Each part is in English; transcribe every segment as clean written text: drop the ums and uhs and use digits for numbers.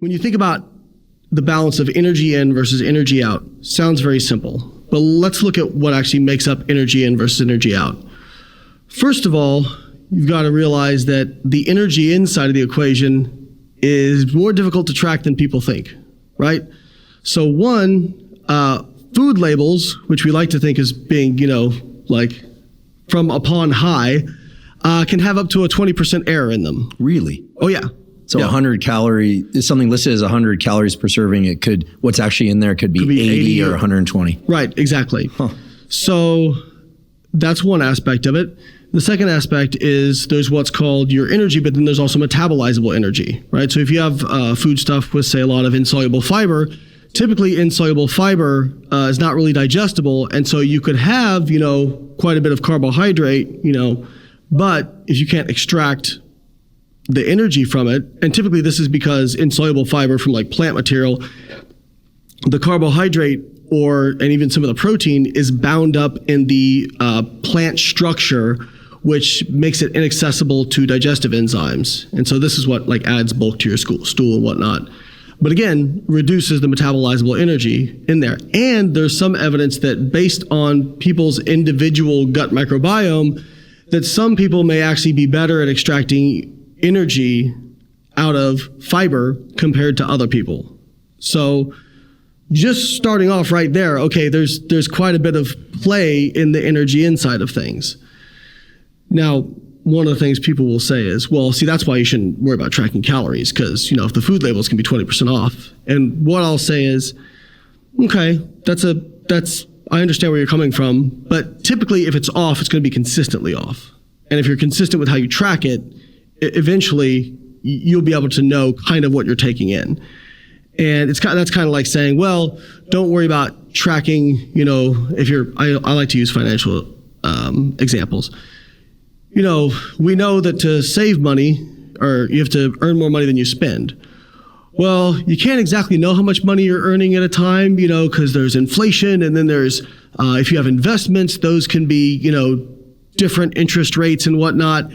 When you think about the balance of energy in versus energy out, sounds very simple. But let's look at what actually makes up energy in versus energy out. First of all, you've got to realize that the energy inside of the equation is more difficult to track than people think, right? So one, food labels, which we like to think as being, like from upon high, can have up to a 20% error in them. Really? Oh, yeah. So 100 calorie is something listed as 100 calories per serving. It could, what's actually in there could be 80 or 120. Right, exactly. Huh. So that's one aspect of it. The second aspect is there's what's called your energy, but then there's also metabolizable energy, right? So if you have food stuff with, say, a lot of insoluble fiber, typically insoluble fiber is not really digestible. And so you could have, quite a bit of carbohydrate, but if you can't extract the energy from it, and typically this is because insoluble fiber from like plant material, the carbohydrate and even some of the protein is bound up in the plant structure, which makes it inaccessible to digestive enzymes. And so this is what like adds bulk to your stool and whatnot. But again, reduces the metabolizable energy in there. And there's some evidence that based on people's individual gut microbiome, that some people may actually be better at extracting energy out of fiber compared to other people. So just starting off right there, okay, there's quite a bit of play in the energy inside of things. Now, one of the things people will say is, well, see, that's why you shouldn't worry about tracking calories, because, if the food labels can be 20% off. And what I'll say is, okay, I understand where you're coming from, but typically if it's off, it's going to be consistently off. And if you're consistent with how you track it, eventually you'll be able to know kind of what you're taking in. And that's kind of like saying, well, don't worry about tracking, I like to use financial examples. We know that to save money, or you have to earn more money than you spend. Well, you can't exactly know how much money you're earning at a time, because there's inflation, and then there's, if you have investments, those can be, different interest rates and whatnot.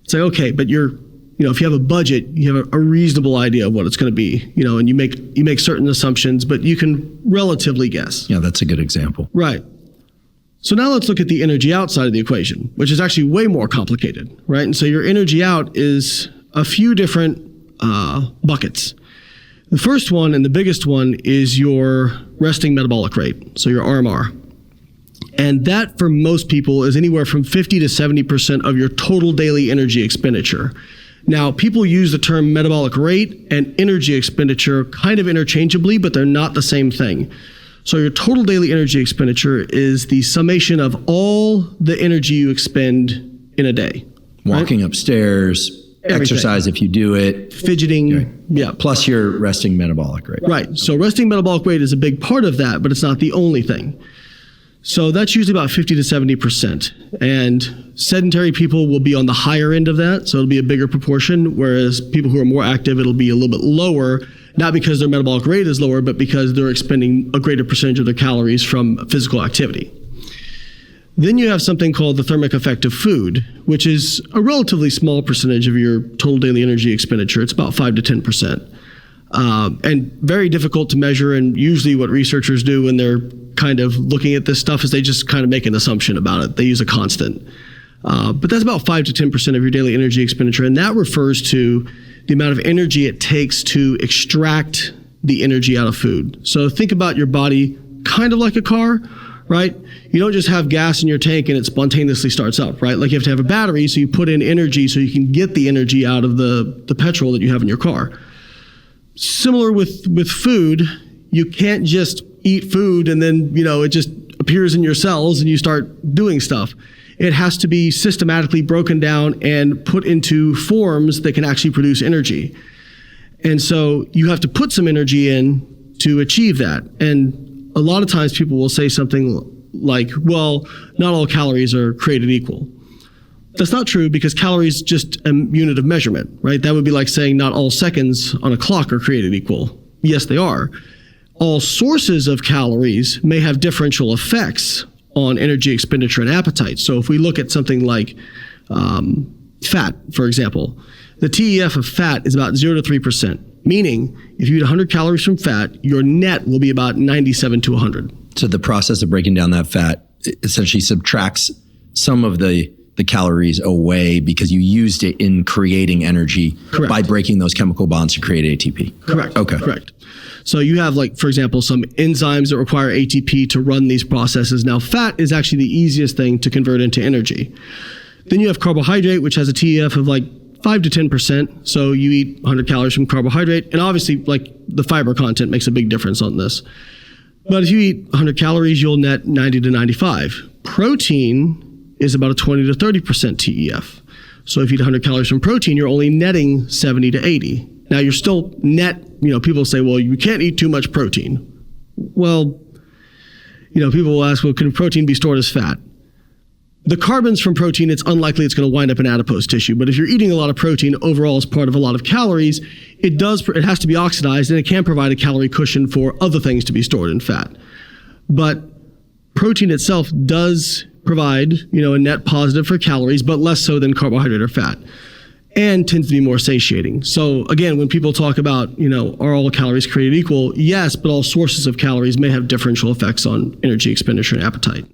It's like, okay, but if you have a budget, you have a reasonable idea of what it's going to be, and you make certain assumptions, but you can relatively guess. Yeah, that's a good example. Right. So now let's look at the energy outside of the equation, which is actually way more complicated, right? And so your energy out is a few different buckets. The first one and the biggest one is your resting metabolic rate, so your RMR. And that for most people is anywhere from 50 to 70% of your total daily energy expenditure. Now, people use the term metabolic rate and energy expenditure kind of interchangeably, but they're not the same thing. So your total daily energy expenditure is the summation of all the energy you expend in a day. Walking upstairs, everything. Exercise if you do it. Fidgeting, okay. Yeah. Plus your resting metabolic rate. Right. So resting metabolic rate is a big part of that, but it's not the only thing. So that's usually about 50 to 70%. And sedentary people will be on the higher end of that, so it'll be a bigger proportion, whereas people who are more active, it'll be a little bit lower, not because their metabolic rate is lower, but because they're expending a greater percentage of their calories from physical activity. Then you have something called the thermic effect of food, which is a relatively small percentage of your total daily energy expenditure. It's about 5 to 10%. And very difficult to measure, and usually what researchers do when they're kind of looking at this stuff is they just kind of make an assumption about it. They use a constant. But that's about 5 to 10% of your daily energy expenditure, and that refers to the amount of energy it takes to extract the energy out of food. So think about your body kind of like a car, right? You don't just have gas in your tank and it spontaneously starts up, right? Like you have to have a battery, so you put in energy so you can get the energy out of the petrol that you have in your car. Similar with food, you can't just eat food and then, it just appears in your cells and you start doing stuff. It has to be systematically broken down and put into forms that can actually produce energy. And so you have to put some energy in to achieve that. And a lot of times people will say something like, well, not all calories are created equal. That's not true, because calories is just a unit of measurement, right? That would be like saying not all seconds on a clock are created equal. Yes, they are. All sources of calories may have differential effects on energy expenditure and appetite. So if we look at something like fat, for example, the TEF of fat is about 0 to 3%. Meaning, if you eat 100 calories from fat, your net will be about 97 to 100. So the process of breaking down that fat essentially subtracts some of the calories away because you used it in creating energy. Correct. By breaking those chemical bonds to create ATP. Correct. Okay. Correct. So you have, like, for example, some enzymes that require ATP to run these processes. Now, fat is actually the easiest thing to convert into energy. Then you have carbohydrate, which has a TEF of like 5 to 10%. So you eat 100 calories from carbohydrate. And obviously, like, the fiber content makes a big difference on this. But if you eat 100 calories, you'll net 90 to 95. Protein is about a 20 to 30% TEF. So if you eat 100 calories from protein, you're only netting 70 to 80. Now, you're still net, people say, well, you can't eat too much protein. Well, people will ask, well, can protein be stored as fat? The carbons from protein, it's unlikely it's going to wind up in adipose tissue. But if you're eating a lot of protein overall as part of a lot of calories, it has to be oxidized, and it can provide a calorie cushion for other things to be stored in fat. But protein itself does provide, a net positive for calories, but less so than carbohydrate or fat, and tends to be more satiating. So again, when people talk about, are all calories created equal? Yes, but all sources of calories may have differential effects on energy expenditure and appetite.